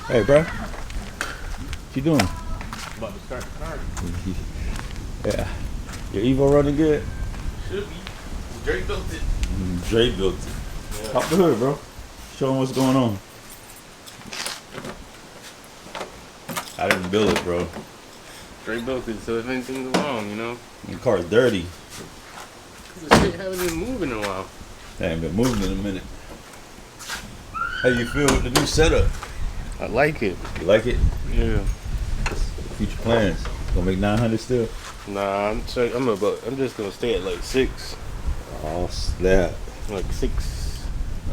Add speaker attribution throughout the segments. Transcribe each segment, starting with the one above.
Speaker 1: Hey, bro. What you doing?
Speaker 2: About to start the car.
Speaker 1: Yeah. Your Evo running good?
Speaker 2: Should be. Drake built it.
Speaker 1: Dre built it.
Speaker 2: Yeah.
Speaker 1: Pop the hood, bro. Show them what's going on. I didn't build it, bro.
Speaker 2: Drake built it, so if anything's wrong, you know?
Speaker 1: The car's dirty.
Speaker 2: Cause the shit haven't been moving in a while.
Speaker 1: I ain't been moving in a minute. How you feel with the new setup?
Speaker 2: I like it.
Speaker 1: You like it?
Speaker 2: Yeah.
Speaker 1: Future plans? Gonna make 900 still?
Speaker 2: Nah, I'm just gonna stay at like 6.
Speaker 1: Oh, snap.
Speaker 2: Like 6.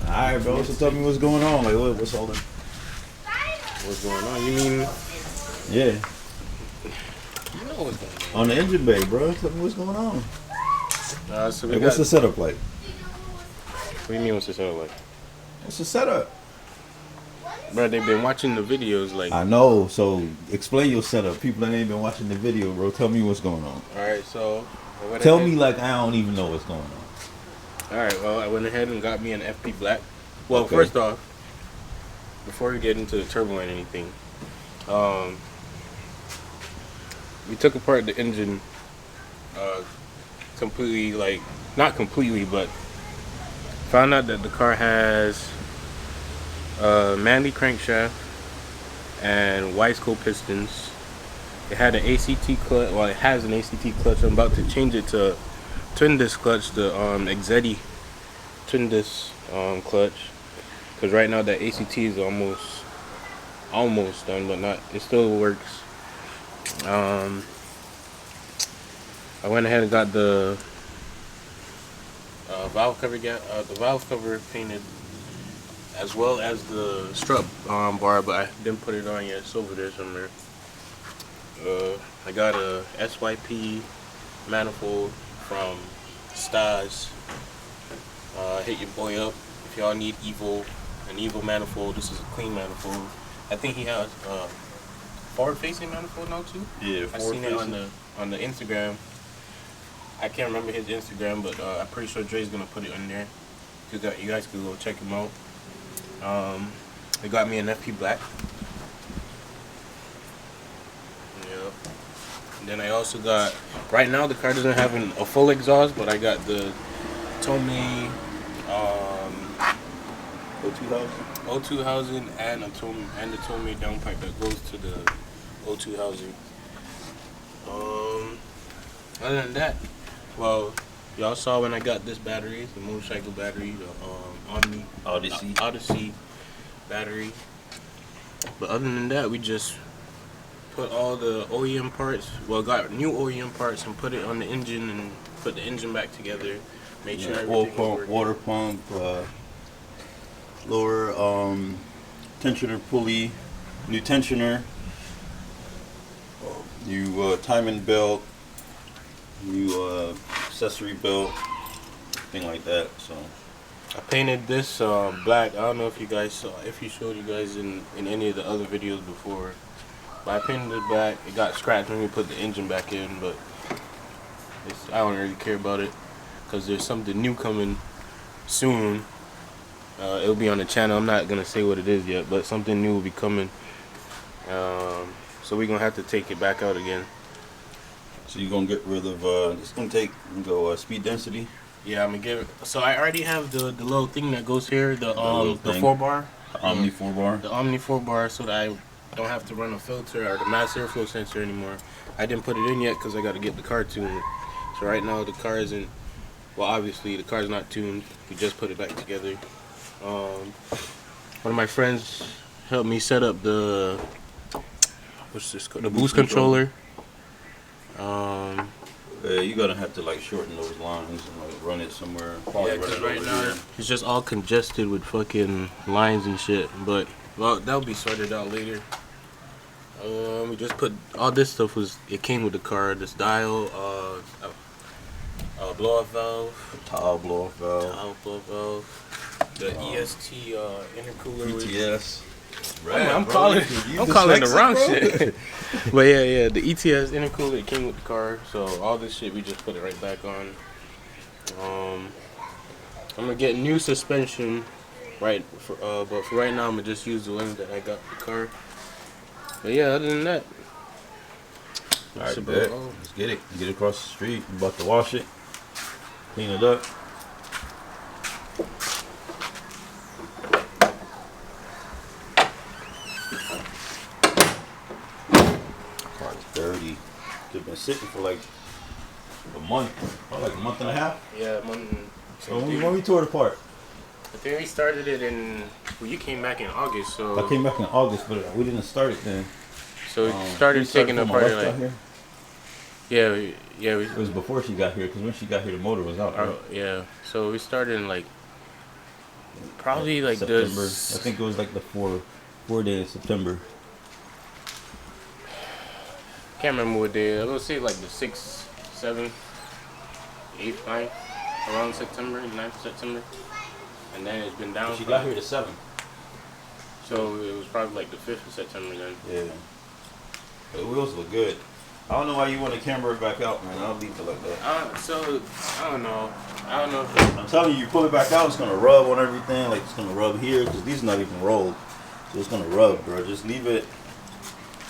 Speaker 1: Alright, bro. So tell me what's going on. Like, what's all that?
Speaker 2: What's going on? You mean?
Speaker 1: Yeah.
Speaker 2: You know what's going on.
Speaker 1: On the engine bay, bro. Tell me what's going on.
Speaker 2: So we
Speaker 1: Like,
Speaker 2: got,
Speaker 1: what's the setup like?
Speaker 2: What do you mean what's the setup like?
Speaker 1: What's the setup?
Speaker 2: Bro, they've been watching the videos like...
Speaker 1: I know, so explain your setup. People that ain't been watching the video, bro. Tell me what's going on.
Speaker 2: Alright, so...
Speaker 1: Tell me like I don't even know what's going on.
Speaker 2: Alright, well, I went ahead and got me an FP Black. Well,
Speaker 1: Okay.
Speaker 2: First off, before we get into the turbo and anything, we took apart the engine completely, like, not completely, but found out that the car has a Manley crankshaft and Wiseco pistons. It had an ACT clutch. Well, it has an ACT clutch. I'm about to change it to twin disc clutch, the Exetti twin disc clutch, because right now that ACT is almost done, but not. It still works. I went ahead and got the valve cover painted, as well as the strut bar, but I didn't put it on yet. It's over there somewhere. I got a SYP manifold from Stas. Hit your boy up if y'all need an Evo manifold. This is a clean manifold. I think he has forward-facing manifold now too.
Speaker 1: Yeah,
Speaker 2: I seen it on the Instagram. I can't remember his Instagram, but I'm pretty sure Dre's gonna put it on there. You guys can go check him out. They got me an FP Black. Yeah. And then I also got. Right now the car doesn't have a full exhaust, but I got the Tomei O2 housing and the Tomei downpipe that goes to the O2 housing. Other than that, well, y'all saw when I got this battery, the motorcycle battery, the Odyssey battery. But other than that, we just put all the OEM parts, got new OEM parts and put it on the engine and put the engine back together. Made sure everything
Speaker 1: oil
Speaker 2: was
Speaker 1: pump,
Speaker 2: working.
Speaker 1: water pump, lower tensioner pulley, new tensioner, new timing belt, new accessory belt, thing like that. So
Speaker 2: I painted this black. I don't know if you guys saw, if you showed you guys in any of the other videos before. But I painted it black. It got scratched when we put the engine back in, but I don't really care about it because there's something new coming soon. It'll be on the channel. I'm not gonna say what it is yet, but something new will be coming. So we're gonna have to take it back out again.
Speaker 1: So you're gonna get rid of it's gonna take speed density.
Speaker 2: Yeah, I'm gonna give it. So I already have the little thing that goes here, the 4-bar,
Speaker 1: Omni 4-bar.
Speaker 2: the Omni 4-bar, so that I don't have to run a filter or the mass airflow sensor anymore. I didn't put it in yet because I got to get the car tuned. So right now the car isn't. Well, obviously the car's not tuned. We just put it back together. One of my friends helped me set up the what's this called? The boost controller.
Speaker 1: You're gonna have to like shorten those lines and like run it somewhere. Probably
Speaker 2: Yeah,
Speaker 1: run
Speaker 2: because
Speaker 1: it
Speaker 2: right
Speaker 1: over
Speaker 2: now
Speaker 1: here.
Speaker 2: it's just all congested with fucking lines and shit. But well, that'll be sorted out later. We just put all this stuff it came with the car. This dial, blow off valve,
Speaker 1: Tile blow off valve.
Speaker 2: the EST intercooler.
Speaker 1: ETS.
Speaker 2: I'm calling the wrong shit. But yeah, the ETS intercooler it came with the car. So all this shit we just put it right back on. I'm gonna get new suspension But for right now, I'm gonna just use the one that I got the car. But yeah, other than that,
Speaker 1: Alright, bet. Let's get it. Get it across the street. I'm about to wash it. Clean it up. Car's dirty. It's been sitting for like a month. Or like a month and a half.
Speaker 2: yeah, when
Speaker 1: we tore it apart.
Speaker 2: I think we started it in. Well, you came back in August, so
Speaker 1: I came back in August, but we didn't start it then.
Speaker 2: So we started taking
Speaker 1: from
Speaker 2: apart
Speaker 1: my left
Speaker 2: like
Speaker 1: out here.
Speaker 2: yeah,
Speaker 1: It was before she got here, because when she got here, the motor was out. Right?
Speaker 2: yeah. So we started in like probably like
Speaker 1: September.
Speaker 2: this.
Speaker 1: I think it was like the 4 days of September.
Speaker 2: Can't remember what day. I'm gonna say like the 6th, 7th, 8th, 9th, around September, 9th September, and then it's been down.
Speaker 1: She got here the 7th.
Speaker 2: So it was probably like the 5th of September then.
Speaker 1: Yeah. The wheels look good. I don't know why you want to camber it back out, man. I'll leave it like that.
Speaker 2: So I don't know.
Speaker 1: I'm telling you, you pull it back out, it's gonna rub on everything. Like it's gonna rub here, because these are not even rolled, so it's gonna rub, bro. Just leave it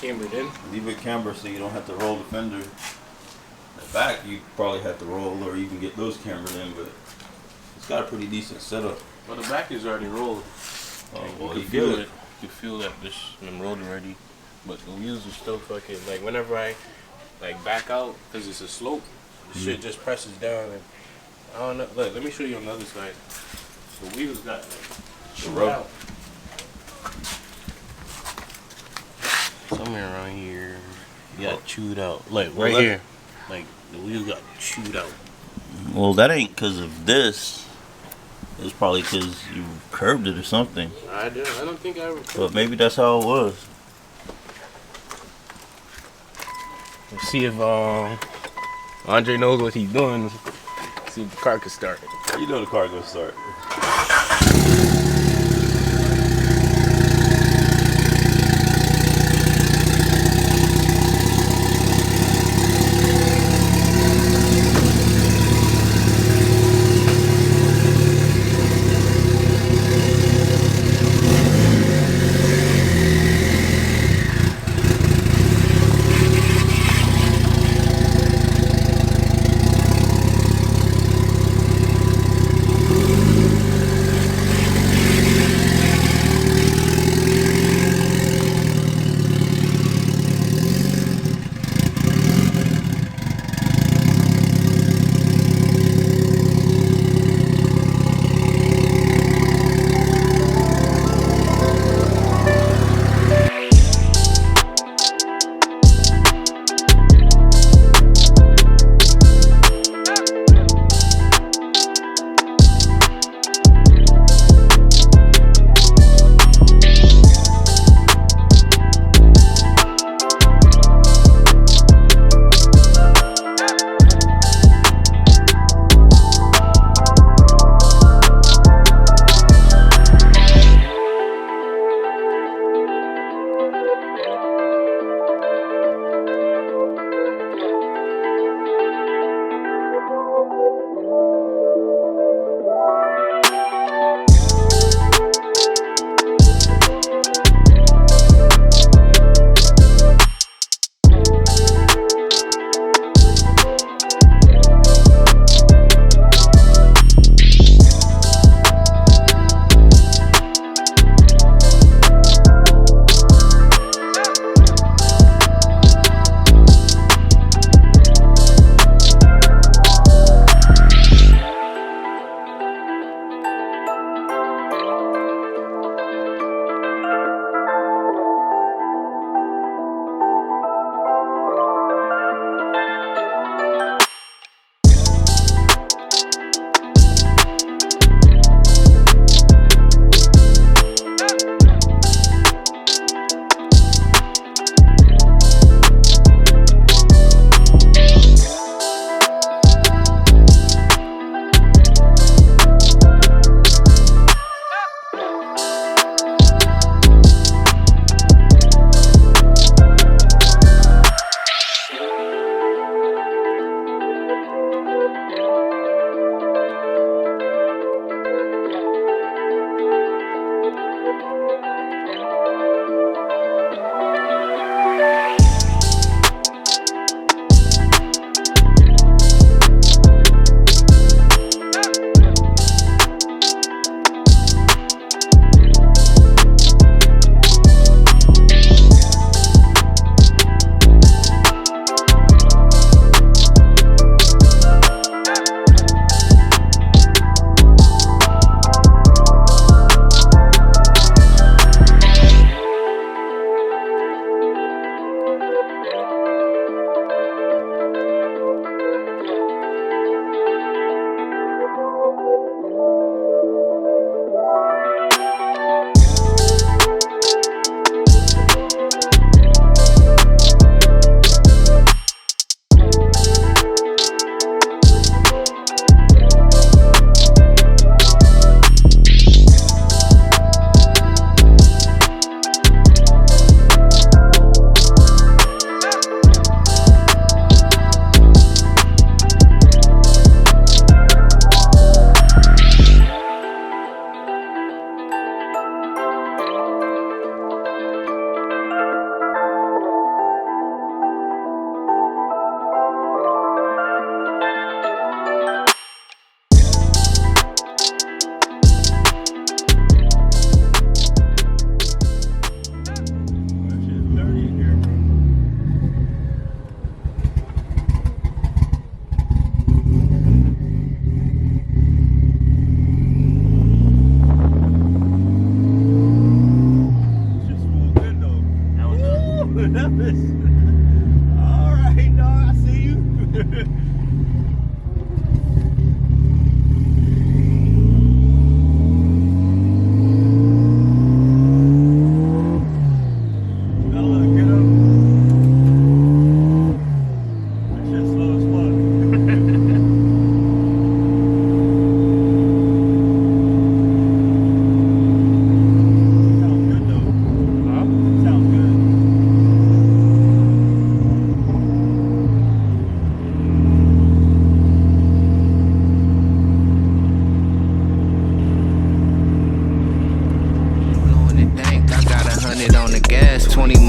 Speaker 2: Cambered in.
Speaker 1: Leave it camber so you don't have to roll the fender. The back you probably have to roll, or you can get those cambered in, but it's got a pretty decent setup.
Speaker 2: Well, the back is already rolled.
Speaker 1: Well,
Speaker 2: you can feel it. You feel that this been rolled already, but the wheels are still fucking. Like whenever I like back out, because it's a slope, the shit just presses down. And I don't know. Look, let me show you on the other side. The wheels got like chewed out. Somewhere around here, you got chewed out. Like right here, like the wheels got chewed out.
Speaker 1: Well, that ain't because of this. It's probably because you curved it or something.
Speaker 2: I don't think I ever curved.
Speaker 1: But maybe that's how it was.
Speaker 2: Let's see if Andre knows what he's doing. See if the car can start.
Speaker 1: You know the car gonna start.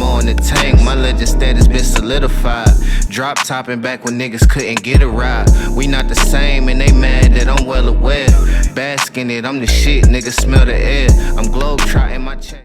Speaker 3: on the tank, my legend status been solidified. Drop topping back when niggas couldn't get a ride. We not the same and they mad that I'm well aware. Basking it, I'm the shit, niggas smell the air. I'm globe trotting my check.